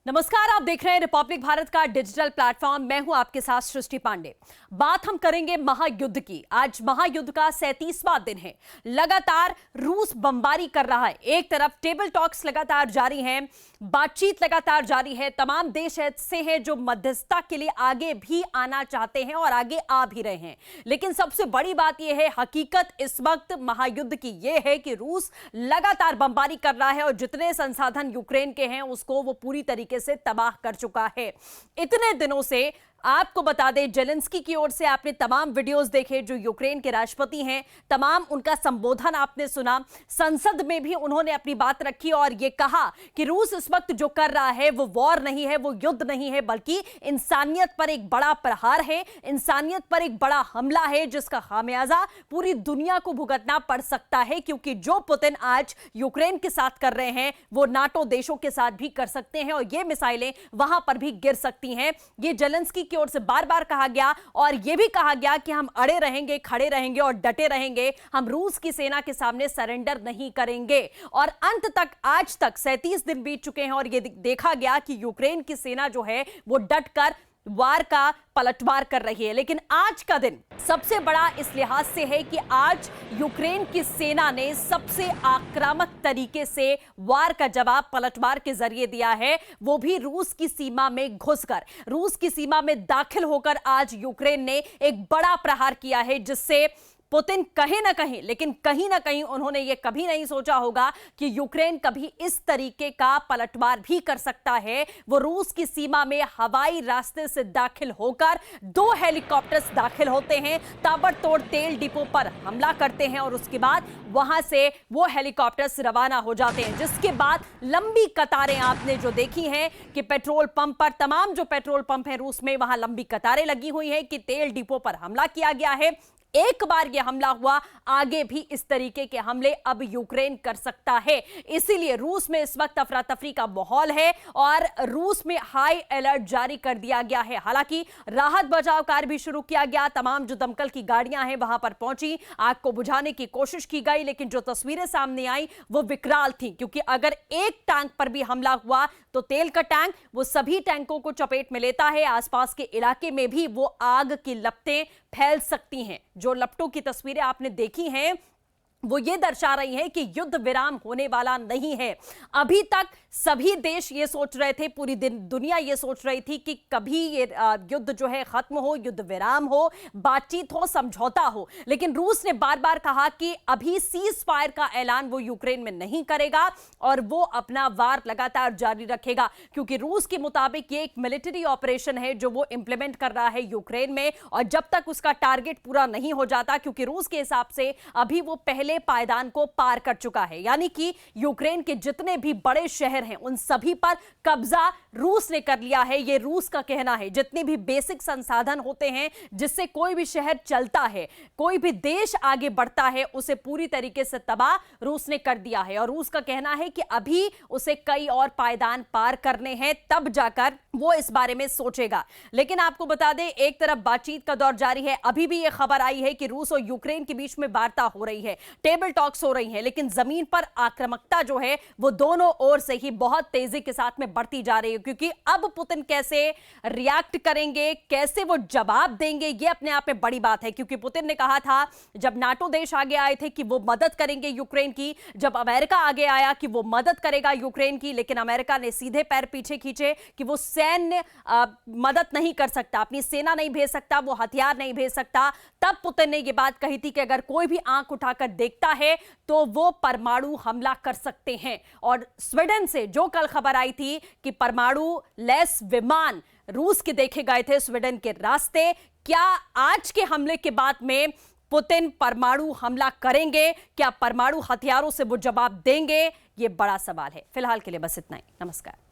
नमस्कार, आप देख रहे हैं रिपब्लिक भारत का डिजिटल प्लेटफॉर्म। मैं हूं आपके साथ सृष्टि पांडे। बात हम करेंगे महायुद्ध की। आज महायुद्ध का 37वां दिन है। लगातार रूस बमबारी कर रहा है। एक तरफ टेबल टॉक्स लगातार जारी हैं, बातचीत लगातार जारी है। तमाम देश ऐसे हैं जो मध्यस्थता के लिए आगे भी आना चाहते हैं और आगे आ भी रहे हैं। लेकिन सबसे बड़ी बात यह है, हकीकत इस वक्त महायुद्ध की यह है कि रूस लगातार बमबारी कर रहा है और जितने संसाधन यूक्रेन के हैं उसको वो पूरी तरीके से तबाह कर चुका है। इतने दिनों से आपको बता दें, जेलेंस्की की ओर से आपने तमाम वीडियोस देखे, जो यूक्रेन के राष्ट्रपति हैं, तमाम उनका संबोधन आपने सुना। संसद में भी उन्होंने अपनी बात रखी और यह कहा कि रूस इस वक्त जो कर रहा है वो वॉर नहीं है, वो युद्ध नहीं है, बल्कि इंसानियत पर एक बड़ा प्रहार है, इंसानियत पर एक बड़ा हमला है, जिसका खामियाजा पूरी दुनिया को भुगतना पड़ सकता है। क्योंकि जो पुतिन आज यूक्रेन के साथ कर रहे हैं वो नाटो देशों के साथ भी कर सकते हैं और ये मिसाइलें वहां पर भी गिर सकती हैं। ये जेलेंस्की की ओर से बार बार कहा गया और यह भी कहा गया कि हम अड़े रहेंगे, खड़े रहेंगे और डटे रहेंगे। हम रूस की सेना के सामने सरेंडर नहीं करेंगे। और अंत तक आज तक 37 दिन बीत चुके हैं और यह देखा गया कि यूक्रेन की सेना जो है वो डटकर वार का पलटवार कर रही है। लेकिन आज का दिन सबसे बड़ा इस लिहाज से है कि आज यूक्रेन की सेना ने सबसे आक्रामक तरीके से वार का जवाब पलटवार के जरिए दिया है, वो भी रूस की सीमा में घुसकर, रूस की सीमा में दाखिल होकर आज यूक्रेन ने एक बड़ा प्रहार किया है, जिससे पुतिन कहीं ना कहीं, लेकिन कहीं ना कहीं उन्होंने ये कभी नहीं सोचा होगा कि यूक्रेन कभी इस तरीके का पलटवार भी कर सकता है। वो रूस की सीमा में हवाई रास्ते से दाखिल होकर 2 हेलीकॉप्टर्स दाखिल होते हैं, ताबड़तोड़ तेल डिपो पर हमला करते हैं और उसके बाद वहां से वो हेलीकॉप्टर्स रवाना हो जाते हैं। जिसके बाद लंबी कतारें आपने जो देखी हैं कि पेट्रोल पंप पर, तमाम जो पेट्रोल पंप है रूस में, वहां लंबी कतारें लगी हुई हैं कि तेल डिपो पर हमला किया गया है। एक बार यह हमला हुआ, आगे भी इस तरीके के हमले अब यूक्रेन कर सकता है। इसीलिए रूस में इस वक्त अफरा तफरी का माहौल है और रूस में हाई अलर्ट जारी कर दिया गया है। हालांकि राहत बचाव कार्य भी शुरू किया गया, तमाम जो दमकल की गाड़ियां हैं वहां पर पहुंची, आग को बुझाने की कोशिश की गई। लेकिन जो तस्वीरें सामने आई वो विकराल थी, क्योंकि अगर एक टैंक पर भी हमला हुआ तो तेल का टैंक वो सभी टैंकों को चपेट में लेता है। आसपास के इलाके में भी वो आग की लपटें फैल सकती हैं। जो लपटों की तस्वीरें आपने देखी हैं वो ये दर्शा रही है कि युद्ध विराम होने वाला नहीं है। अभी तक सभी देश ये सोच रहे थे, पूरी दुनिया ये सोच रही थी कि कभी ये युद्ध जो है खत्म हो, युद्ध विराम हो, बातचीत हो, समझौता हो। लेकिन रूस ने बार बार कहा कि अभी सीज फायर का ऐलान वो यूक्रेन में नहीं करेगा और वो अपना वार लगातार जारी रखेगा। क्योंकि रूस के मुताबिक ये एक मिलिट्री ऑपरेशन है जो वो इंप्लीमेंट कर रहा है यूक्रेन में, और जब तक उसका टारगेट पूरा नहीं हो जाता, क्योंकि रूस के हिसाब से अभी वो पहले पायदान को पार कर चुका है, यानी कि यूक्रेन के जितने भी बड़े शहर हैं उन सभी पर कब्जा रूस ने कर लिया है। यह रूस का कहना है। जितने भी बेसिक संसाधन होते हैं जिससे कोई भी शहर चलता है, कोई भी देश आगे बढ़ता है, उसे पूरी तरीके से तबाह रूस ने कर दिया है। और रूस का कहना है कि अभी उसे कई और पायदान पार करने हैं, तब जाकर वो इस बारे में सोचेगा। लेकिन आपको बता दें, एक तरफ बातचीत का दौर जारी है। अभी भी यह खबर आई है कि रूस और यूक्रेन के बीच में वार्ता हो रही है, टेबल टॉक्स हो रही हैं, लेकिन जमीन पर आक्रामकता जो है वो दोनों ओर से ही बहुत तेजी के साथ में बढ़ती जा रही है। क्योंकि अब पुतिन कैसे रिएक्ट करेंगे, कैसे वो जवाब देंगे, ये अपने आप में बड़ी बात है। क्योंकि पुतिन ने कहा था, जब नाटो देश आगे आए थे, कि वो मदद करेंगे यूक्रेन की, जब अमेरिका आगे आया कि वो मदद करेगा यूक्रेन की, लेकिन अमेरिका ने सीधे पैर पीछे खींचे कि वो सैन्य मदद नहीं कर सकता, अपनी सेना नहीं भेज सकता, वो हथियार नहीं भेज सकता। तब पुतिन ने यह बात कही थी कि अगर कोई भी आंख उठाकर देखता है तो वो परमाणु हमला कर सकते हैं। और स्वीडन से जो कल खबर आई थी कि परमाणु लैस विमान रूस के देखे गए थे स्वीडन के रास्ते, क्या आज के हमले के बाद में पुतिन परमाणु हमला करेंगे? क्या परमाणु हथियारों से वो जवाब देंगे? ये बड़ा सवाल है। फिलहाल के लिए बस इतना ही। नमस्कार।